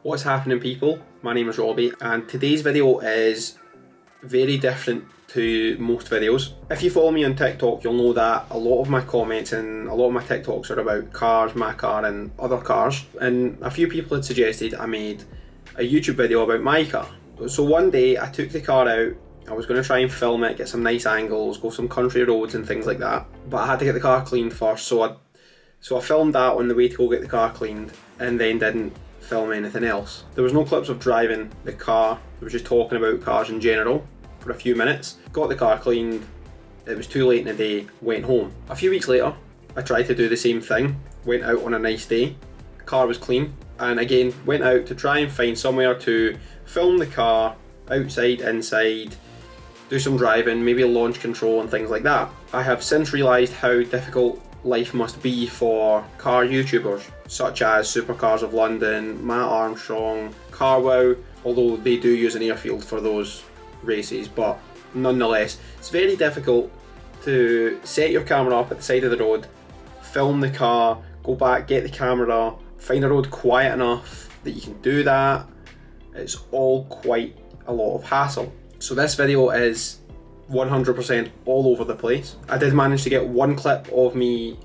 What's happening, people? My name is Robbie and today's video is very different to most videos. If you follow me on TikTok, you'll know that a lot of my comments and a lot of my TikToks are about cars, my car and other cars, and a few people had suggested I made a YouTube video about my car. So one day I took the car out. I was going to try and film it, get some nice angles, go some country roads and things like that, but I had to get the car cleaned first, so I filmed that on the way to go get the car cleaned and then didn't film anything else. There was no clips of driving the car, I was just talking about cars in general for a few minutes. Got the car cleaned, it was too late in the day, went home. A few weeks later I tried to do the same thing, went out on a nice day, car was clean, and again went out to try and find somewhere to film the car, outside, inside, do some driving, maybe launch control and things like that. I have since realised how difficult life must be for car YouTubers such as Supercars of London, Matt Armstrong, CarWow, although they do use an airfield for those races, but nonetheless it's very difficult to set your camera up at the side of the road, film the car, go back, get the camera, find a road quiet enough that you can do that. It's all quite a lot of hassle. So this video is 100% all over the place. I did manage to get one clip of me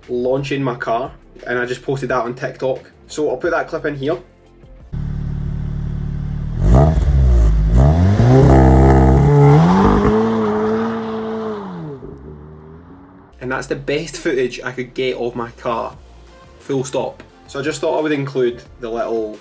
launching my car and I just posted that on TikTok. So I'll put that clip in here. And that's the best footage I could get of my car, full stop. So I just thought I would include the little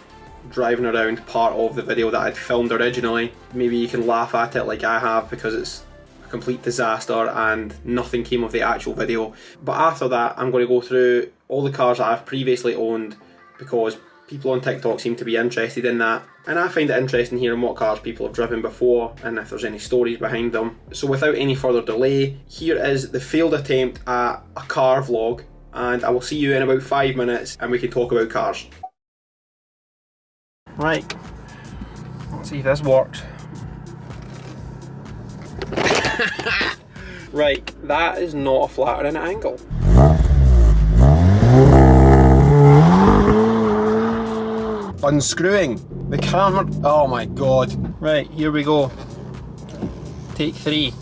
driving around part of the video that I'd filmed originally. Maybe you can laugh at it like I have because it's a complete disaster and nothing came of the actual video. But after that I'm going to go through all the cars that I've previously owned because people on TikTok seem to be interested in that, and I find it interesting hearing what cars people have driven before and if there's any stories behind them. So without any further delay, here is the failed attempt at a car vlog, and I will see you in about 5 minutes and we can talk about cars. Right, let's see if this works. Right, that is not a flattering angle. Unscrewing the camera, oh my god. Right, here we go. Take 3.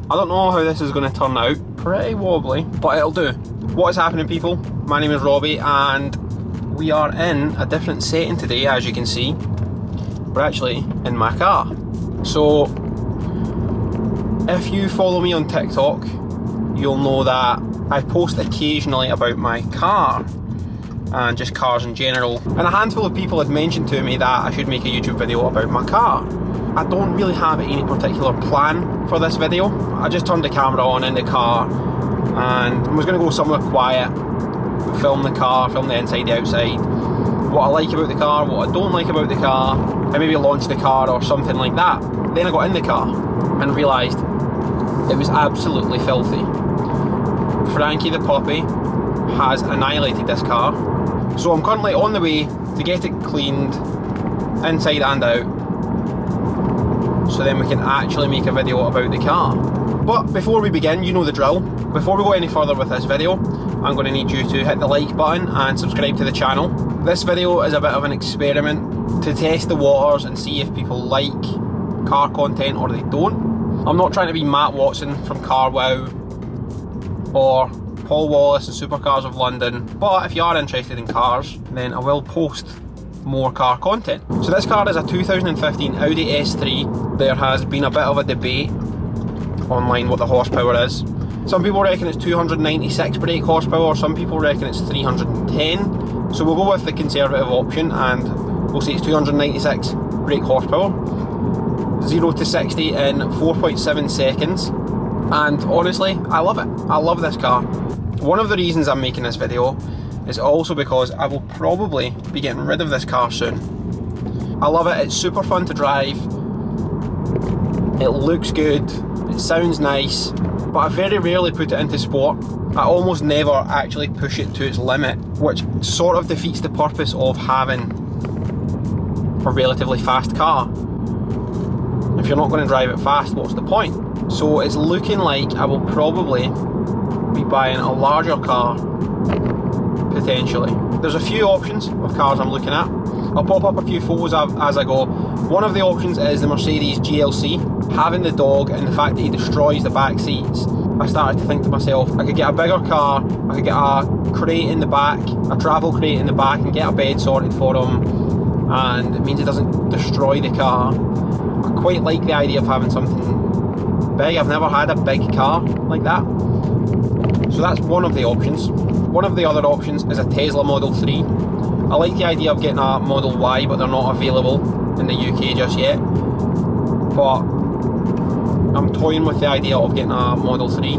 I don't know how this is going to turn out. Pretty wobbly, but it'll do. What is happening, people? My name is Robbie and we are in a different setting today, as you can see. We're actually in my car. So if you follow me on TikTok, you'll know that I post occasionally about my car and just cars in general, and a handful of people had mentioned to me that I should make a YouTube video about my car. I don't really have any particular plan for this video. I just turned the camera on in the car and I was going to go somewhere quiet, film the car, film the inside, the outside, what I like about the car, what I don't like about the car, and maybe launch the car or something like that. Then I got in the car and realised it was absolutely filthy. Frankie the puppy has annihilated this car, so I'm currently on the way to get it cleaned inside and out, so then we can actually make a video about the car. But before we begin, you know the drill. Before we go any further with this video, I'm going to need you to hit the like button and subscribe to the channel. This video is a bit of an experiment to test the waters and see if people like car content or they don't. I'm not trying to be Matt Watson from CarWow or Paul Wallace and Supercars of London, but if you are interested in cars, then I will post more car content. So this car is a 2015 Audi S3. There has been a bit of a debate online what the horsepower is. Some people reckon it's 296 brake horsepower, some people reckon it's 310. So we'll go with the conservative option and we'll say it's 296 brake horsepower. 0 to 60 in 4.7 seconds. And honestly, I love it. I love this car. One of the reasons I'm making this video is also because I will probably be getting rid of this car soon. I love it, it's super fun to drive, it looks good, it sounds nice, but I very rarely put it into sport. I almost never actually push it to its limit, which sort of defeats the purpose of having a relatively fast car. If you're not going to drive it fast, what's the point? So it's looking like I will probably be buying a larger car, potentially. There's a few options of cars I'm looking at. I'll pop up a few photos as I go. One of the options is the Mercedes GLC. Having the dog and the fact that he destroys the back seats, I started to think to myself, I could get a bigger car, I could get a crate in the back, a travel crate in the back, and get a bed sorted for him, and it means it doesn't destroy the car. I quite like the idea of having something big. I've never had a big car like that. So that's one of the options. One of the other options is a Tesla Model 3. I like the idea of getting a Model Y, but they're not available in the UK just yet. But I'm toying with the idea of getting a Model 3.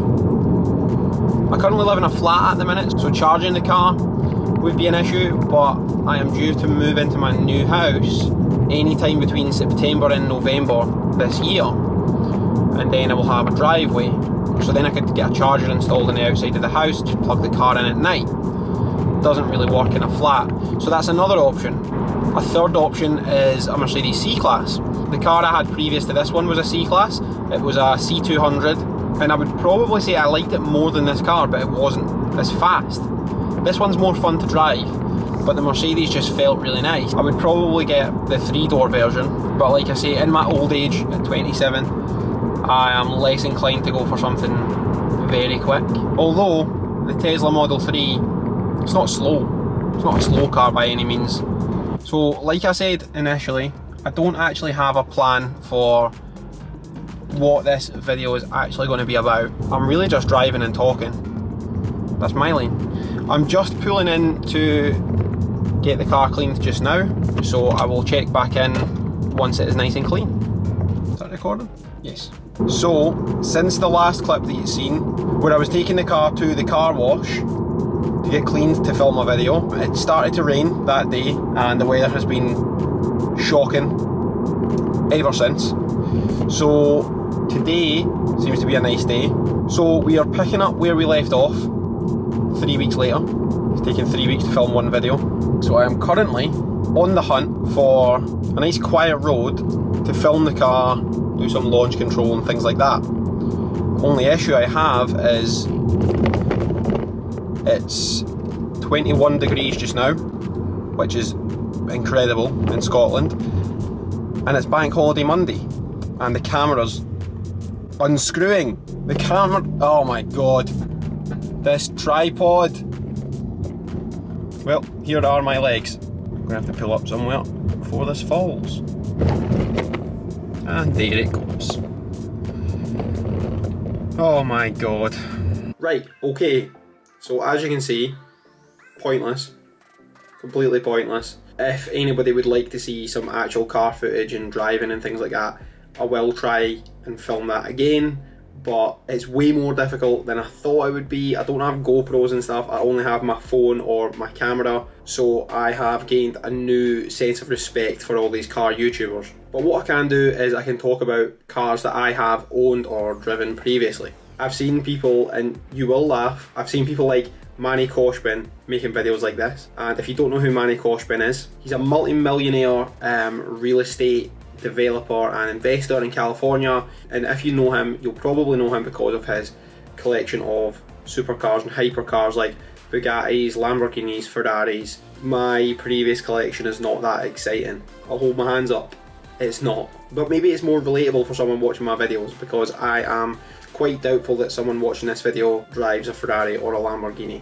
I currently live in a flat at the minute, so charging the car would be an issue, but I am due to move into my new house anytime between September and November this year. And then I will have a driveway, so then I could get a charger installed on the outside of the house, just plug the car in at night. Doesn't really work in a flat, so that's another option. A third option is a Mercedes C-Class. The car I had previous to this one was a C-Class. It was a C200, and I would probably say I liked it more than this car, but it wasn't as fast. This one's more fun to drive, but the Mercedes just felt really nice. I would probably get the 3-door version, but like I say, in my old age at 27, I am less inclined to go for something very quick. Although the Tesla Model 3, it's not slow. It's not a slow car by any means. So like I said initially, I don't actually have a plan for what this video is actually going to be about. I'm really just driving and talking. That's my lane. I'm just pulling in to get the car cleaned just now, so I will check back in once it is nice and clean. Is that recording? Yes. So, since the last clip that you've seen, where I was taking the car to the car wash to get cleaned to film a video, it started to rain that day and the weather has been shocking ever since. So today seems to be a nice day. So we are picking up where we left off 3 weeks later. It's taken 3 weeks to film one video. So I am currently on the hunt for a nice quiet road to film the car, do some launch control and things like that. Only issue I have is it's 21 degrees just now, which is incredible in Scotland, and it's Bank Holiday Monday, and the camera's unscrewing. The camera, oh my god, this tripod. Well, here are my legs. I'm gonna have to pull up somewhere before this falls. And there it goes. Oh my god. Right, okay, so as you can see, pointless. Completely pointless. If anybody would like to see some actual car footage and driving and things like that, I will try and film that again, but it's way more difficult than I thought it would be. I don't have GoPros and stuff, I only have my phone or my camera, so I have gained a new sense of respect for all these car YouTubers. But what I can do is I can talk about cars that I have owned or driven previously. I've seen people, and you will laugh, I've seen people like Manny Koshbin making videos like this, and if you don't know who Manny Koshbin is, he's a multi-millionaire real estate developer and investor in California, and if you know him, you'll probably know him because of his collection of supercars and hypercars like Bugattis, Lamborghinis, Ferraris. My previous collection is not that exciting. I'll hold my hands up, it's not. But maybe it's more relatable for someone watching my videos, because I am quite doubtful that someone watching this video drives a Ferrari or a Lamborghini,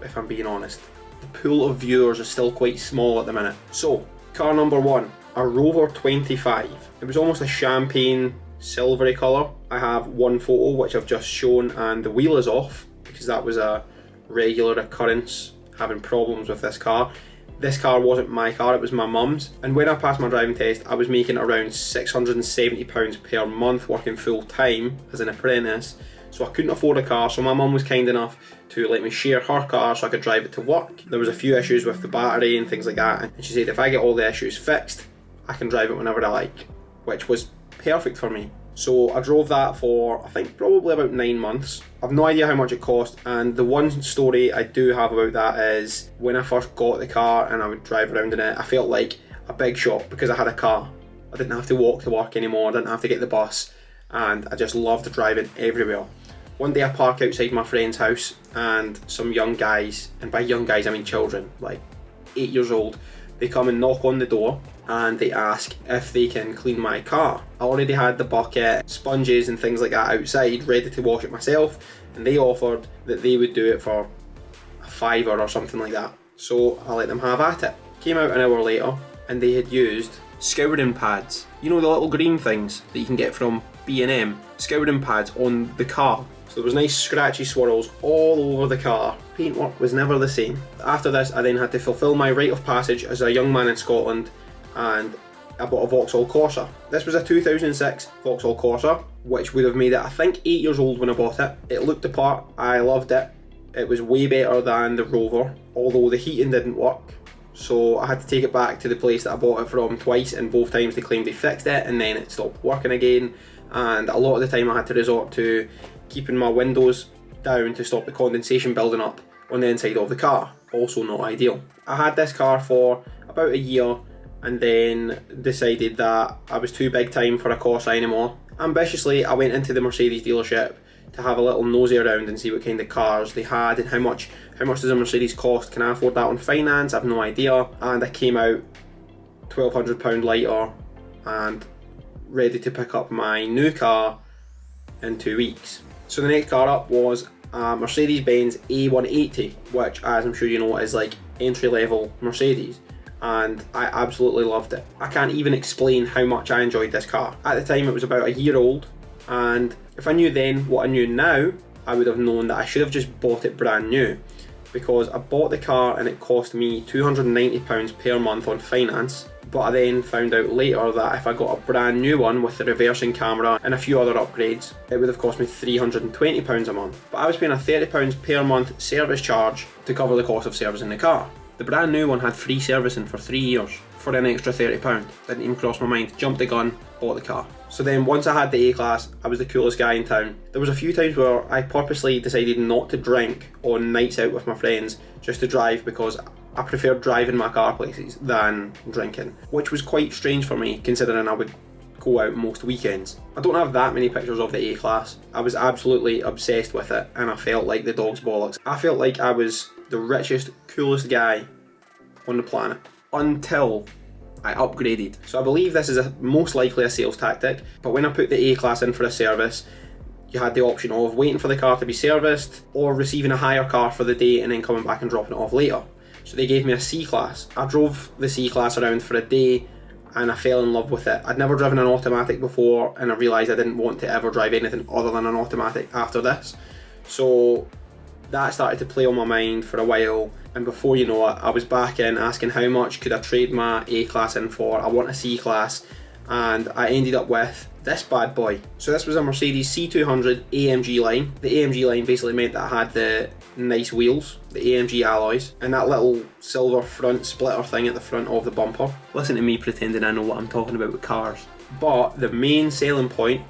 if I'm being honest. The pool of viewers is still quite small at the minute. So, car number one, a Rover 25. It was almost a champagne silvery colour. I have one photo which I've just shown, and the wheel is off because that was a regular occurrence, having problems with this car. This car wasn't my car, it was my mum's, and when I passed my driving test I was making around £670 per month working full time as an apprentice, so I couldn't afford a car, so my mum was kind enough to let me share her car so I could drive it to work. There was a few issues with the battery and things like that, and she said if I get all the issues fixed I can drive it whenever I like, which was perfect for me. So I drove that for, I think, probably about 9 months. I've no idea how much it cost, and the one story I do have about that is when I first got the car and I would drive around in it, I felt like a big shot because I had a car. I didn't have to walk to work anymore, I didn't have to get the bus, and I just loved driving everywhere. One day I park outside my friend's house and some young guys, and by young guys I mean children, like 8 years old, they come and knock on the door and they ask if they can clean my car. I already had the bucket, sponges and things like that outside ready to wash it myself, and they offered that they would do it for a £5 or something like that. So I let them have at it. Came out an hour later and they had used scouring pads. You know, the little green things that you can get from B&M, scouring pads on the car. So there was nice scratchy swirls all over the car. Paintwork was never the same. After this, I then had to fulfil my rite of passage as a young man in Scotland, and I bought a Vauxhall Corsa. This was a 2006 Vauxhall Corsa, which would have made it, I think, 8 years old when I bought it. It looked the part, I loved it. It was way better than the Rover, although the heating didn't work. So I had to take it back to the place that I bought it from twice, and both times they claimed they fixed it and then it stopped working again. And a lot of the time I had to resort to keeping my windows down to stop the condensation building up on the inside of the car. Also not ideal. I had this car for about a year and then decided that I was too big time for a Corsa anymore. Ambitiously, I went into the Mercedes dealership to have a little nosy around and see what kind of cars they had and how much does a Mercedes cost. Can I afford that on finance? I have no idea. And I came out £1,200 lighter and ready to pick up my new car in 2 weeks. So the next car up was a Mercedes-Benz A180, which, as I'm sure you know, is like entry-level Mercedes, and I absolutely loved it. I can't even explain how much I enjoyed this car. At the time it was about a year old, and if I knew then what I knew now, I would have known that I should have just bought it brand new, because I bought the car and it cost me £290 per month on finance. But I then found out later that if I got a brand new one with the reversing camera and a few other upgrades, it would have cost me £320 a month. But I was paying a £30 per month service charge to cover the cost of servicing the car. The brand new one had free servicing for 3 years for an extra £30. Didn't even cross my mind. Jumped the gun, bought the car. So then once I had the A-Class, I was the coolest guy in town. There was a few times where I purposely decided not to drink on nights out with my friends, just to drive, because I preferred driving my car places than drinking, which was quite strange for me considering I would go out most weekends. I don't have that many pictures of the A-Class. I was absolutely obsessed with it and I felt like the dog's bollocks. I felt like I was the richest, coolest guy on the planet until I upgraded. So I believe this is most likely a sales tactic, but when I put the A-Class in for a service, you had the option of waiting for the car to be serviced or receiving a hire car for the day and then coming back and dropping it off later. So they gave me a C-Class. I drove the C-Class around for a day and I fell in love with it. I'd never driven an automatic before and I realised I didn't want to ever drive anything other than an automatic after this. So that started to play on my mind for a while, and before you know it, I was back in asking how much could I trade my A-Class in for. I want a C-Class, and I ended up with this bad boy. So this was a Mercedes C200 AMG line. The AMG line basically meant that I had the nice wheels, the AMG alloys, and that little silver front splitter thing at the front of the bumper. Listen to me pretending I know what I'm talking about with cars. But the main selling point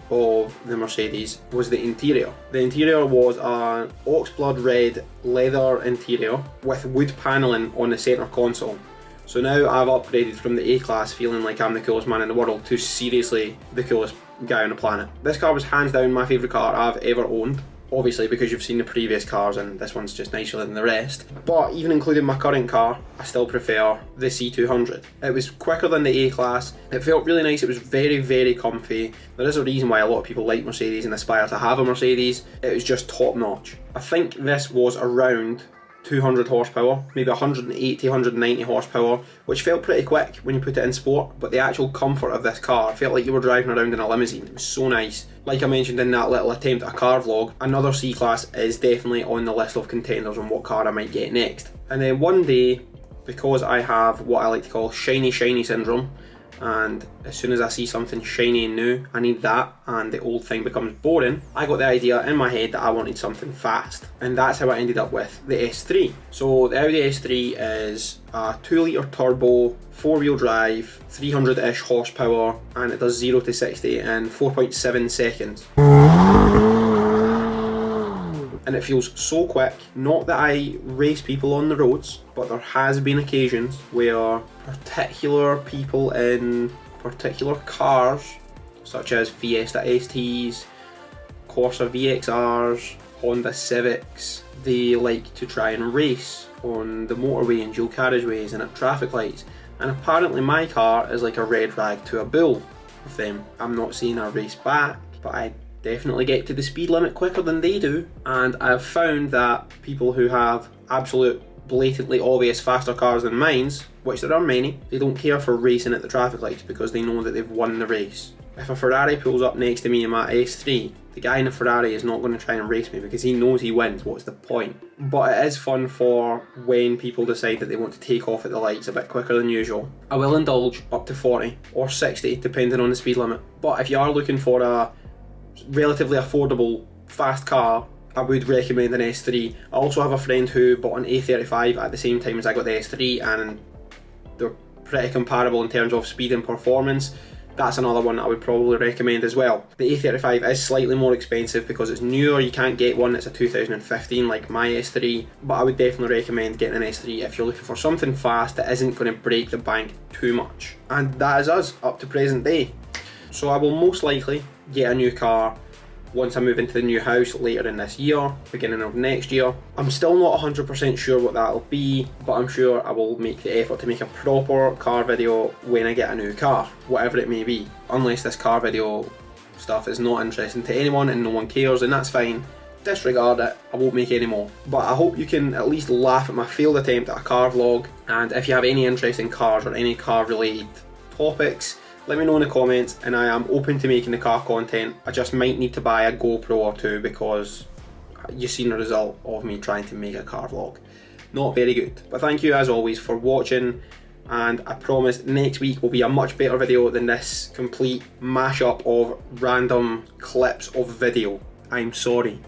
of the Mercedes was the interior. The interior was an oxblood red leather interior with wood panelling on the centre console. So now I've upgraded from the A-Class feeling like I'm the coolest man in the world to seriously the coolest guy on the planet. This car was hands down my favourite car I've ever owned. Obviously because you've seen the previous cars and this one's just nicer than the rest. But even including my current car, I still prefer the C200. It was quicker than the A-Class, it felt really nice, it was very, very comfy. There is a reason why a lot of people like Mercedes and aspire to have a Mercedes. It was just top notch. I think this was around 200 horsepower, maybe 180, 190 horsepower, which felt pretty quick when you put it in sport, but the actual comfort of this car felt like you were driving around in a limousine. It was so nice. Like I mentioned in that little attempt at a car vlog, another C-Class is definitely on the list of contenders on what car I might get next. And then one day, because I have what I like to call shiny syndrome, and as soon as I see something shiny and new, I need that, and the old thing becomes boring, I got the idea in my head that I wanted something fast, and that's how I ended up with the S3. So the Audi S3 is a 2 litre turbo, 4-wheel drive, 300-ish horsepower, and it does 0 to 60 in 4.7 seconds. And it feels so quick. Not that I race people on the roads, but there has been occasions where particular people in particular cars, such as Fiesta STs, Corsa VXRs, Honda Civics, they like to try and race on the motorway and dual carriageways and at traffic lights, and apparently my car is like a red rag to a bull with them. I'm not saying I race back, but I definitely get to the speed limit quicker than they do, and I've found that people who have absolute blatantly obvious faster cars than mine's, which there are many, they don't care for racing at the traffic lights because they know that they've won the race. If a Ferrari pulls up next to me in my S3, the guy in the Ferrari is not going to try and race me because he knows he wins. What's the point? But it is fun for when people decide that they want to take off at the lights a bit quicker than usual. I will indulge up to 40 or 60 depending on the speed limit. But if you are looking for a relatively affordable fast car, I would recommend an S3. I also have a friend who bought an A35 at the same time as I got the S3, and they're pretty comparable in terms of speed and performance. That's another one I would probably recommend as well. The A35 is slightly more expensive because it's newer. You can't get one that's a 2015 like my S3, but I would definitely recommend getting an S3 if you're looking for something fast that isn't going to break the bank too much. And that is us up to present day. So I will most likely get a new car once I move into the new house later in this year, beginning of next year. I'm still not 100% sure what that'll be, but I'm sure I will make the effort to make a proper car video when I get a new car, whatever it may be. Unless this car video stuff is not interesting to anyone and no one cares, and that's fine. Disregard it, I won't make any more. But I hope you can at least laugh at my failed attempt at a car vlog, and if you have any interest in cars or any car related topics, let me know in the comments, and I am open to making the car content. I just might need to buy a GoPro or two because you've seen the result of me trying to make a car vlog. Not very good. But thank you as always for watching, and I promise next week will be a much better video than this complete mashup of random clips of video. I'm sorry.